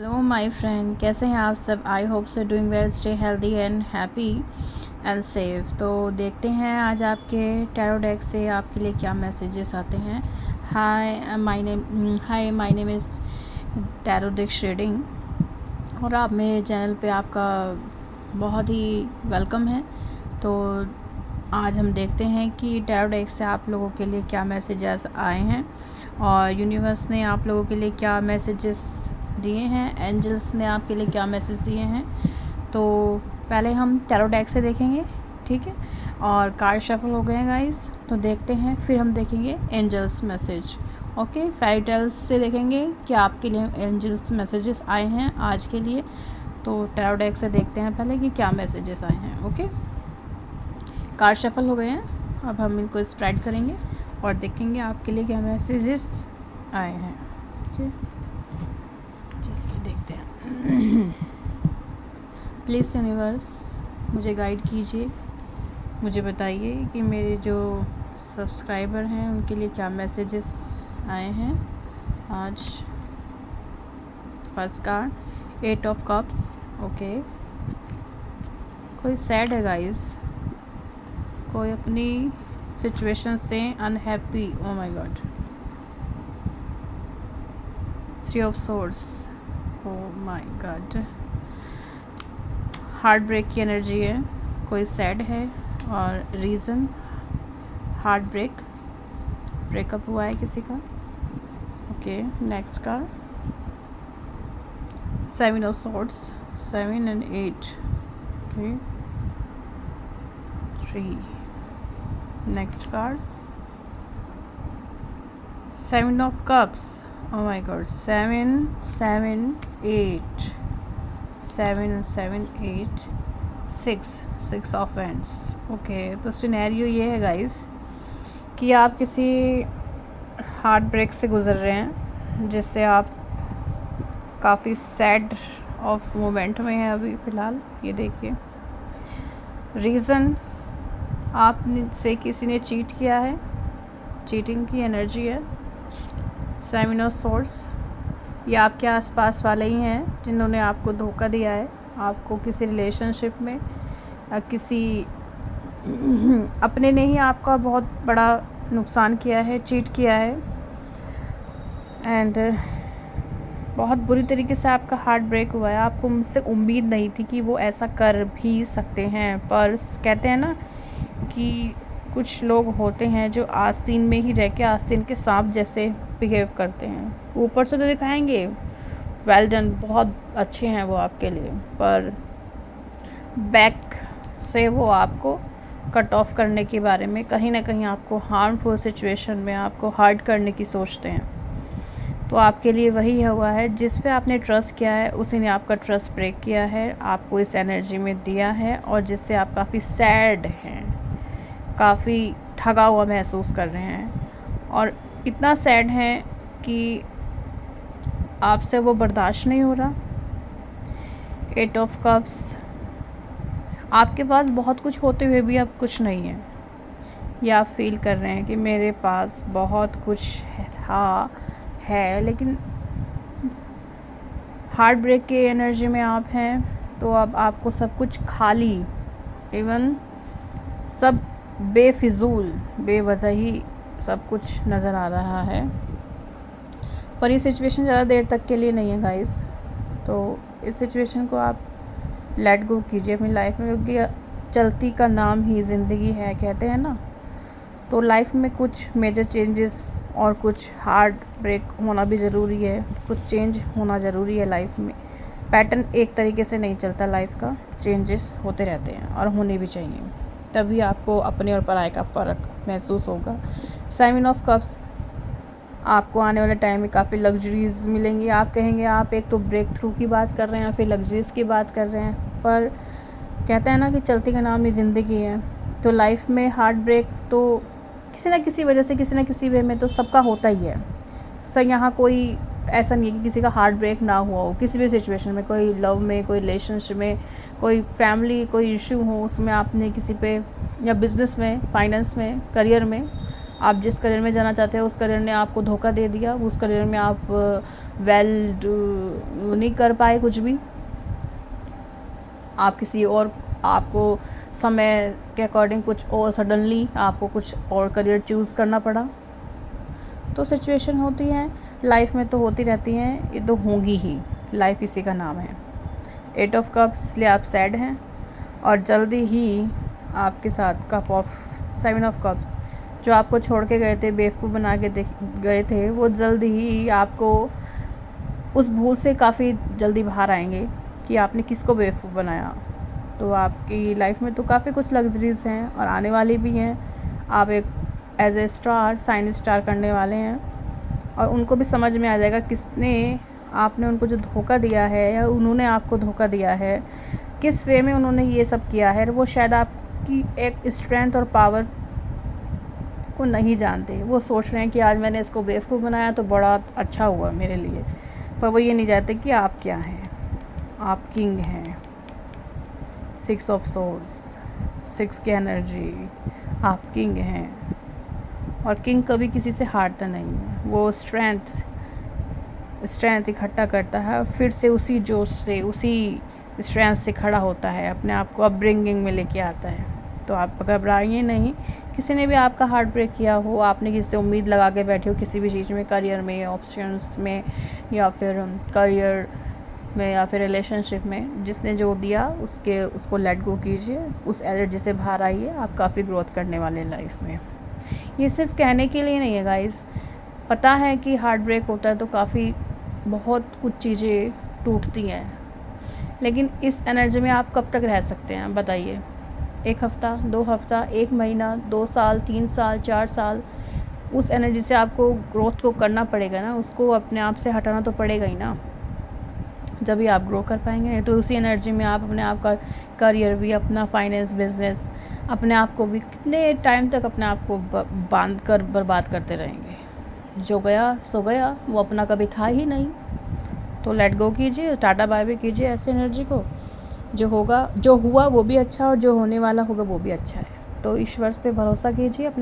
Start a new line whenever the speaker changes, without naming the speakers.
Hello my friend, कैसे हैं आप सब। I hope so doing well, stay healthy and happy and safe. तो देखते हैं आज आपके टैरो डेक से आपके लिए क्या मैसेजेस आते हैं। Hi my name is tarot deck reading और आप मेरे चैनल पे आपका बहुत ही वेलकम है। तो आज हम देखते हैं कि टैरो डेक से आप लोगों के लिए क्या मैसेजेस आए हैं और यूनिवर्स ने आप लोगों के लिए क्या मैसेजेस दिए हैं, एंजल्स ने आपके लिए क्या मैसेज दिए हैं। तो पहले हम टैरो डेक से देखेंगे, ठीक है। और कार्ड शफल हो गए हैं गाइस, तो देखते हैं, फिर हम देखेंगे angels message. Okay, fairy tales से देखेंगे कि आपके लिए एंजल्स मैसेजेस आए हैं आज के लिए। तो टैरो डेक से देखते हैं पहले कि क्या मैसेजेस आए हैं। ओके, कार्ड शफल हो गए हैं, अब हम इनको स्प्रेड करेंगे और देखेंगे आपके लिए क्या मैसेजेस आए हैं। ओके, चलिए देखते हैं। प्लीज़ यूनिवर्स मुझे गाइड कीजिए, मुझे बताइए कि मेरे जो सब्सक्राइबर हैं उनके लिए क्या मैसेजेस आए हैं आज। First card 8 of cups. Okay, कोई सैड है गाइस, कोई अपनी सिचुएशन से unhappy. Oh my God, 3 of swords. Oh my God, heart break की एनर्जी है, कोई सैड है और रीज़न हार्ट ब्रेकअप हुआ है किसी का। ओके, नेक्स्ट का 7 of swords, 7 and 8। Okay, 3। Next card 7 of cups. O my God, 7 7 8, 7 7 8, 6 of ends. Okay, तो सिनेरियो ये है गाइस कि आप किसी हार्ट ब्रेक से गुज़र रहे हैं जिससे आप काफ़ी सैड ऑफ मोमेंट में हैं अभी फ़िलहाल। ये देखिए, रीज़न आप से किसी ने चीट किया है, चीटिंग की एनर्जी है। 7 ऑफ सोर्ड्स, ये आपके आसपास वाले ही हैं जिन्होंने आपको धोखा दिया है, आपको किसी रिलेशनशिप में किसी अपने ने ही आपका बहुत बड़ा नुकसान किया है, चीट किया है एंड बहुत बुरी तरीके से आपका हार्ट ब्रेक हुआ है। आपको मुझसे उम्मीद नहीं थी कि वो ऐसा कर भी सकते हैं, पर कहते हैं ना कि कुछ लोग होते हैं जो आस्तीन में ही रह के आस्तीन के सांप जैसे बिहेव करते हैं। ऊपर से तो दिखाएंगे वेल डन, बहुत अच्छे हैं वो आपके लिए, पर बैक से वो आपको कट ऑफ करने के बारे में, कहीं ना कहीं आपको हार्मफुल सिचुएशन में आपको हर्ट करने की सोचते हैं। तो आपके लिए वही हुआ है, जिस पे आपने ट्रस्ट किया है उसी ने आपका ट्रस्ट ब्रेक किया है, आपको इस एनर्जी में दिया है और जिससे आप काफ़ी सैड हैं, काफ़ी ठगा हुआ महसूस कर रहे हैं और इतना सैड हैं कि आपसे वो बर्दाश्त नहीं हो रहा। 8 ऑफ कप्स, आपके पास बहुत कुछ होते हुए भी अब कुछ नहीं है। ये आप फील कर रहे हैं कि मेरे पास बहुत कुछ है लेकिन हार्ट ब्रेक के एनर्जी में आप हैं, तो अब आपको सब कुछ खाली, इवन सब बेफिजूल, बेवजह ही सब कुछ नज़र आ रहा है। पर ये सिचुएशन ज़्यादा देर तक के लिए नहीं है गाइस, तो इस सिचुएशन को आप लेट गो कीजिए अपनी लाइफ में, क्योंकि चलती का नाम ही ज़िंदगी है, कहते हैं ना। तो लाइफ में कुछ मेजर चेंजेस और कुछ हार्ट ब्रेक होना भी ज़रूरी है, कुछ चेंज होना ज़रूरी है लाइफ में। पैटर्न एक तरीके से नहीं चलता लाइफ का, चेंजेस होते रहते हैं और होने भी चाहिए, तभी आपको अपने और पराये का फ़र्क महसूस होगा। 7 ऑफ कप्स, आपको आने वाले टाइम में काफ़ी लग्जरीज़ मिलेंगी। आप कहेंगे आप एक तो ब्रेक थ्रू की बात कर रहे हैं, फिर लग्जरीज़ की बात कर रहे हैं, पर कहते हैं ना कि चलती का नाम ही ज़िंदगी है। तो लाइफ में हार्ट ब्रेक तो किसी ना किसी वजह से, किसी ना किसी वे में तो सबका होता ही है सर। यहाँ कोई ऐसा नहीं है कि किसी का हार्ट ब्रेक ना हुआ हो किसी भी सिचुएशन में, कोई लव में, कोई रिलेशनशिप में, कोई फैमिली, कोई इशू हो उसमें आपने किसी पे, या बिज़नेस में, फाइनेंस में, करियर में आप जिस करियर में जाना चाहते हैं उस करियर ने आपको धोखा दे दिया, उस करियर में आप नहीं कर पाए कुछ भी, आप किसी और, आपको समय के अकॉर्डिंग कुछ और सडनली आपको कुछ और करियर चूज़ करना पड़ा। तो सिचुएशन होती हैं लाइफ में, तो होती रहती हैं, ये तो होंगी ही, लाइफ इसी का नाम है। 8 ऑफ कप्स, इसलिए आप सैड हैं और जल्दी ही आपके साथ कप ऑफ 7 ऑफ कप्स, जो आपको छोड़ के गए थे, बेवकूफ़ बना के गए थे, वो जल्दी ही आपको उस भूल से काफ़ी जल्दी बाहर आएंगे कि आपने किसको बेवकूफ़ बनाया। तो आपकी लाइफ में तो काफ़ी कुछ लग्जरीज़ हैं और आने वाली भी हैं। आप एक as a star, sign star करने वाले हैं और उनको भी समझ में आ जाएगा किसने, आपने उनको जो धोखा दिया है या उन्होंने आपको धोखा दिया है, किस वे में उन्होंने ये सब किया है। वो शायद आपकी एक स्ट्रेंथ और पावर को नहीं जानते। वो सोच रहे हैं कि आज मैंने इसको बेवकूफ़ बनाया तो बड़ा अच्छा हुआ मेरे लिए, पर वो ये नहीं जानते कि आप क्या हैं। आप किंग हैं। 6 ऑफ सोर्स, 6 की एनर्जी, आप किंग हैं और किंग कभी किसी से हारता नहीं है। वो स्ट्रेंथ इकट्ठा करता है और फिर से उसी जोश से, उसी स्ट्रेंथ से खड़ा होता है, अपने आप को अपब्रिंगिंग में लेके आता है। तो आप घबराइए नहीं। किसी ने भी आपका हार्ट ब्रेक किया हो, आपने किसी से उम्मीद लगा के बैठे हो किसी भी चीज़ में, करियर में, ऑप्शंस में, या फिर करियर में, या फिर रिलेशनशिप में, जिसने जो दिया उसको लेट गो कीजिए, उस एनर्जी से बाहर आइए। आप काफ़ी ग्रोथ करने वाले लाइफ में। ये सिर्फ कहने के लिए नहीं है गाइस, पता है कि हार्ट ब्रेक होता है तो काफ़ी बहुत कुछ चीज़ें टूटती हैं, लेकिन इस एनर्जी में आप कब तक रह सकते हैं बताइए? 1 हफ़्ता, 2 हफ़्ता, 1 महीना, 2 साल, 3 साल, 4 साल? उस एनर्जी से आपको ग्रोथ को करना पड़ेगा ना, उसको अपने आप से हटाना तो पड़ेगा ही ना, जब भी आप ग्रो कर पाएंगे। तो उसी एनर्जी में आप अपने आप का करियर भी, अपना फाइनेंस, बिजनेस, अपने आप को भी कितने टाइम तक अपने आप को बांध कर बर्बाद करते रहेंगे। जो गया सो गया, वो अपना कभी था ही नहीं। तो लेट गो कीजिए, टाटा बाय बाय कीजिए ऐसी एनर्जी को। जो होगा, जो हुआ वो भी अच्छा, और जो होने वाला होगा वो भी अच्छा है। तो ईश्वर पे भरोसा कीजिए, अपने